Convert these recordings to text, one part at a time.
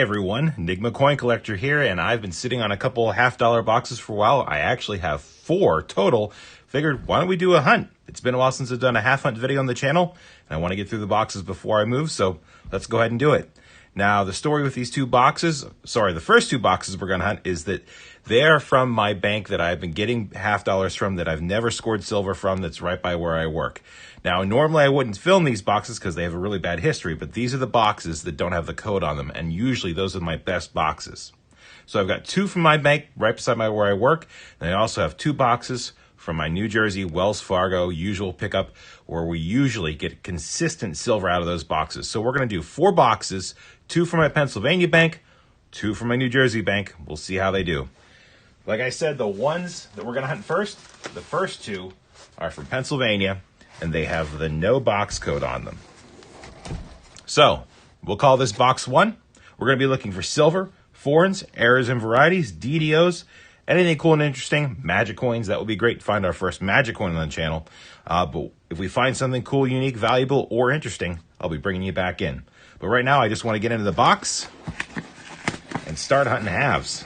everyone, EnigmaCoinCollector here, and I've been sitting on a couple $half boxes for a while. I actually have 4 total. Figured, why don't we do a hunt? It's been a while since I've done a half hunt video on the channel, and I want to get through the boxes before I move, so let's go ahead and do it. Now, the story with these the first 2 boxes we're going to hunt is that they are from my bank that I've been getting $half from, that I've never scored silver from, that's right by where I work. Now, normally I wouldn't film these boxes because they have a really bad history, but these are the boxes that don't have the code on them, and usually those are my best boxes. So I've got 2 from my bank right beside where I work, and I also have 2 boxes from my New Jersey Wells Fargo usual pickup, where we usually get consistent silver out of those boxes. So we're going to do 4 boxes, 2 from my Pennsylvania bank, 2 from my New Jersey bank. We'll see how they do. Like I said, the ones that we're going to hunt first, the first 2 are from Pennsylvania, and they have the no box code on them. So we'll call this box 1. We're going to be looking for silver, foreigns, errors and varieties, DDOs, anything cool and interesting, magic coins. That would be great to find our first magic coin on the channel. But if we find something cool, unique, valuable, or interesting, I'll be bringing you back in. But right now, I just want to get into the box and start hunting halves.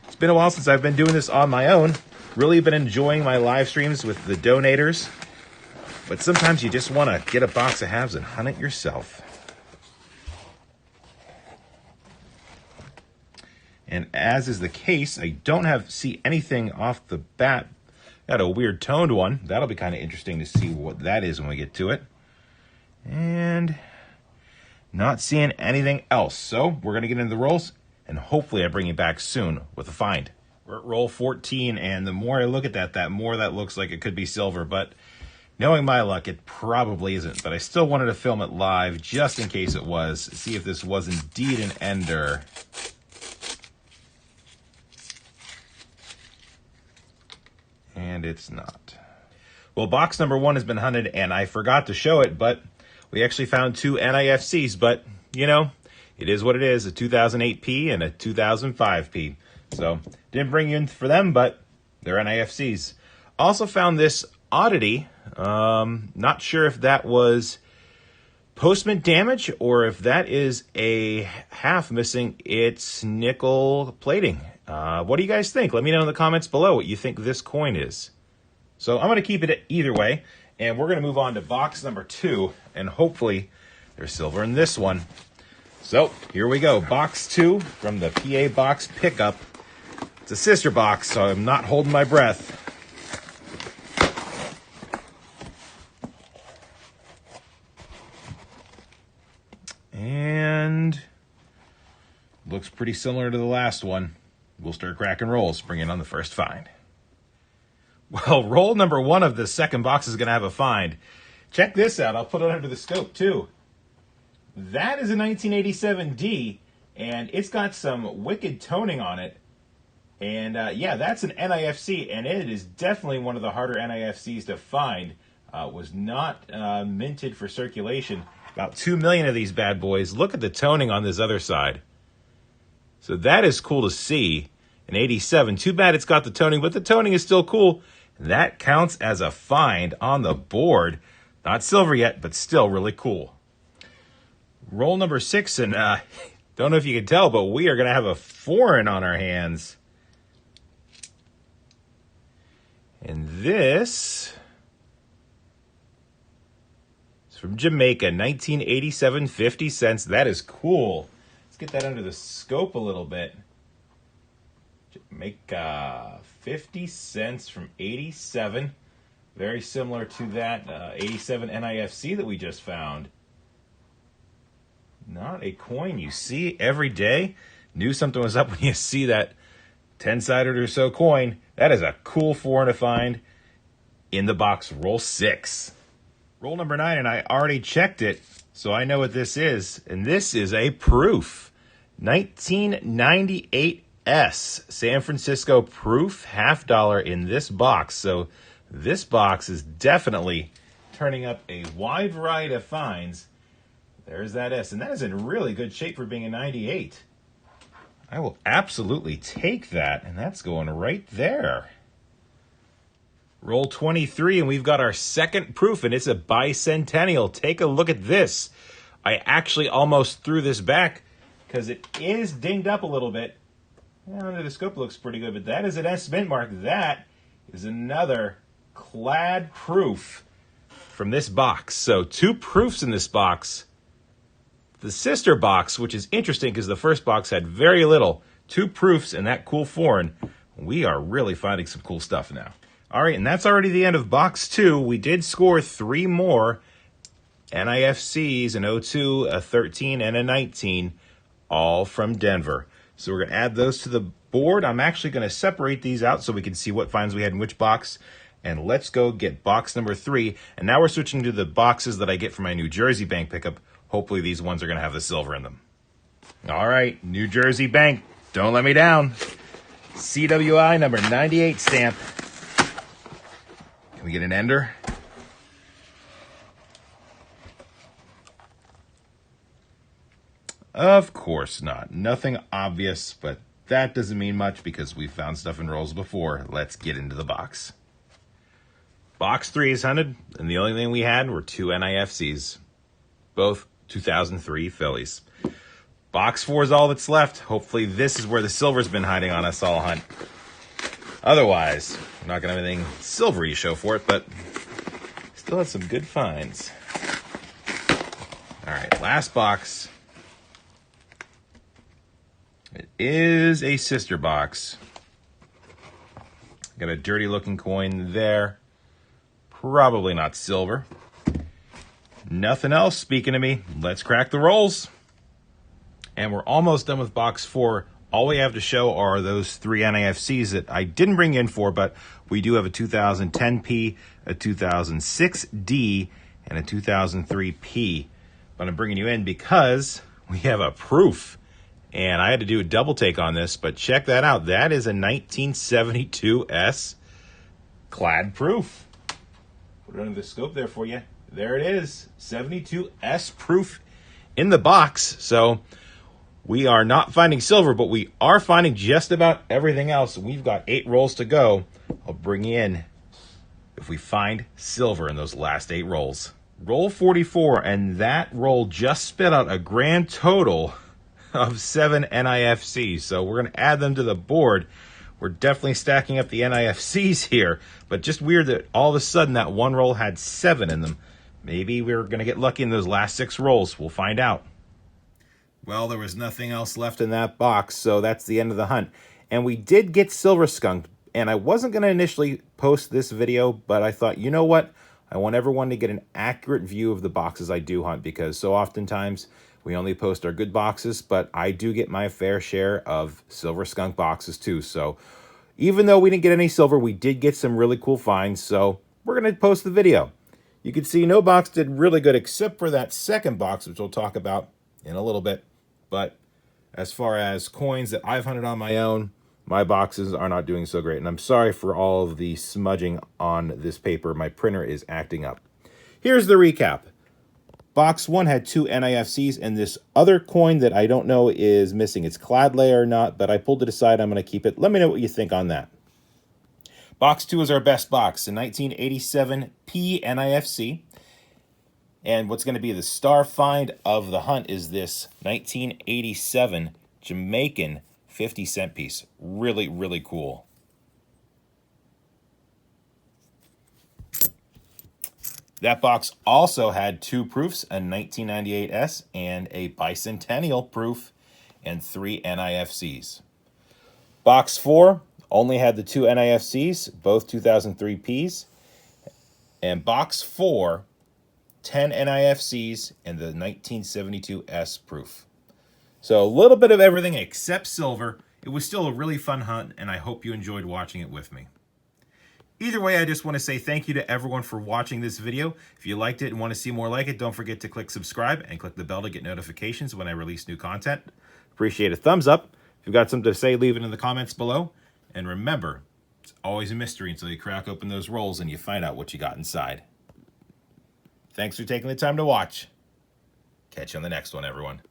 It's been a while since I've been doing this on my own. Really been enjoying my live streams with the donators. But sometimes you just want to get a box of halves and hunt it yourself. And as is the case, I don't see anything off the bat. Got a weird toned one. That'll be kind of interesting to see what that is when we get to it. And not seeing anything else. So we're going to get into the rolls, and hopefully I bring you back soon with a find. We're at roll 14, and the more I look at that, the more that looks like it could be silver. But knowing my luck, it probably isn't. But I still wanted to film it live just in case it was. See if this was indeed an ender. And it's not. Well, box number 1 has been hunted, and I forgot to show it, but we actually found 2 NIFCs. But, you know, it is what it is, a 2008P and a 2005P. So, didn't bring you in for them, but they're NIFCs. Also found this oddity. Not sure if that was postment damage or if that is a half missing its nickel plating. What do you guys think? Let me know in the comments below what you think this coin is. So I'm going to keep it either way, and we're going to move on to box number 2, and hopefully there's silver in this one. So here we go. Box 2 from the PA Box Pickup. It's a sister box, so I'm not holding my breath. And looks pretty similar to the last one. We'll start cracking rolls, bringing on the first find. Well, roll number 1 of the second box is going to have a find. Check this out. I'll put it under the scope, too. That is a 1987D, and it's got some wicked toning on it. And, yeah, that's an NIFC, and it is definitely one of the harder NIFCs to find. Was not minted for circulation. About 2 million of these bad boys. Look at the toning on this other side. So that is cool to see. An 87. Too bad it's got the toning, but the toning is still cool. That counts as a find on the board. Not silver yet, but still really cool. Roll number 6, and don't know if you can tell, but we are going to have a foreign on our hands. And this is from Jamaica, 1987, 50 cents. That is cool. Get that under the scope a little bit. Make 50 cents from 87. Very similar to that 87 NIFC that we just found. Not a coin you see every day. Knew something was up when you see that 10-sided or so coin. That is a cool foreign to find in the box. Roll 6. Roll number 9, and I already checked it, so I know what this is. And this is a proof. 1998 San Francisco proof, $half in this box. So this box is definitely turning up a wide variety of finds. There's that S, and that is in really good shape for being a 98. I will absolutely take that, and that's going right there. Roll 23, and we've got our second proof, and it's a bicentennial. Take a look at this. I actually almost threw this back because it is dinged up a little bit. Under the scope looks pretty good, but that is an S mint mark. That is another clad proof from this box. So 2 proofs in this box. The sister box, which is interesting because the first box had very little, 2 proofs and that cool foreign. We are really finding some cool stuff now. All right, and that's already the end of box 2. We did score 3 more NIFCs, an 02, a 13, and a 19, all from Denver. So we're going to add those to the board. I'm actually going to separate these out so we can see what finds we had in which box. And let's go get box number 3. And now we're switching to the boxes that I get from my New Jersey bank pickup. Hopefully these ones are going to have the silver in them. All right, New Jersey Bank, don't let me down. CWI number 98 stamp. Can we get an ender? Of course not. Nothing obvious, but that doesn't mean much because we found stuff in rolls before. Let's get into the box. Box 3 is hunted, and the only thing we had were 2 NIFCs, both 2003 Phillies. Box 4 is all that's left. Hopefully this is where the silver's been hiding on us all hunt. Otherwise, I'm not going to have anything silvery to show for it, but still have some good finds. All right, last box. It is a sister box. Got a dirty looking coin there. Probably not silver. Nothing else speaking to me. Let's crack the rolls. And we're almost done with box 4. All we have to show are those 3 NIFCs that I didn't bring in for, but we do have a 2010P, a 2006D, and a 2003P. But I'm bringing you in because we have a proof. And I had to do a double take on this, but check that out. That is a 1972S clad proof. Put it under the scope there for you. There it is. 72S proof in the box. So we are not finding silver, but we are finding just about everything else. We've got 8 rolls to go. I'll bring you in if we find silver in those last 8 rolls. Roll 44, and that roll just spit out a grand total of 7 NIFCs. So we're going to add them to the board. We're definitely stacking up the NIFCs here, but just weird that all of a sudden that one roll had 7 in them. Maybe we're going to get lucky in those last 6 rolls. We'll find out. Well, there was nothing else left in that box, so that's the end of the hunt. And we did get silver skunked, and I wasn't going to initially post this video, but I thought, you know what? I want everyone to get an accurate view of the boxes I do hunt, because so oftentimes we only post our good boxes, but I do get my fair share of silver skunk boxes too. So even though we didn't get any silver, we did get some really cool finds, so we're going to post the video. You can see no box did really good except for that second box, which we'll talk about in a little bit. But as far as coins that I've hunted on my own, my boxes are not doing so great. And I'm sorry for all of the smudging on this paper. My printer is acting up. Here's the recap. Box 1 had 2 NIFCs, and this other coin that I don't know is missing. It's clad layer or not, but I pulled it aside. I'm going to keep it. Let me know what you think on that. Box 2 is our best box, a 1987 P NIFC. And what's going to be the star find of the hunt is this 1987 Jamaican 50-cent piece. Really, really cool. That box also had 2 proofs, a 1998S and a bicentennial proof, and 3 NIFCs. Box 4 only had the 2 NIFCs, both 2003 Ps. And box 4, 10 NIFCs and the 1972S proof. So a little bit of everything except silver. It was still a really fun hunt, and I hope you enjoyed watching it with me. Either way, I just want to say thank you to everyone for watching this video. If you liked it and want to see more like it, don't forget to click subscribe and click the bell to get notifications when I release new content. Appreciate a thumbs up. If you've got something to say, leave it in the comments below. And remember, it's always a mystery until you crack open those rolls and you find out what you got inside. Thanks for taking the time to watch. Catch you on the next one, everyone.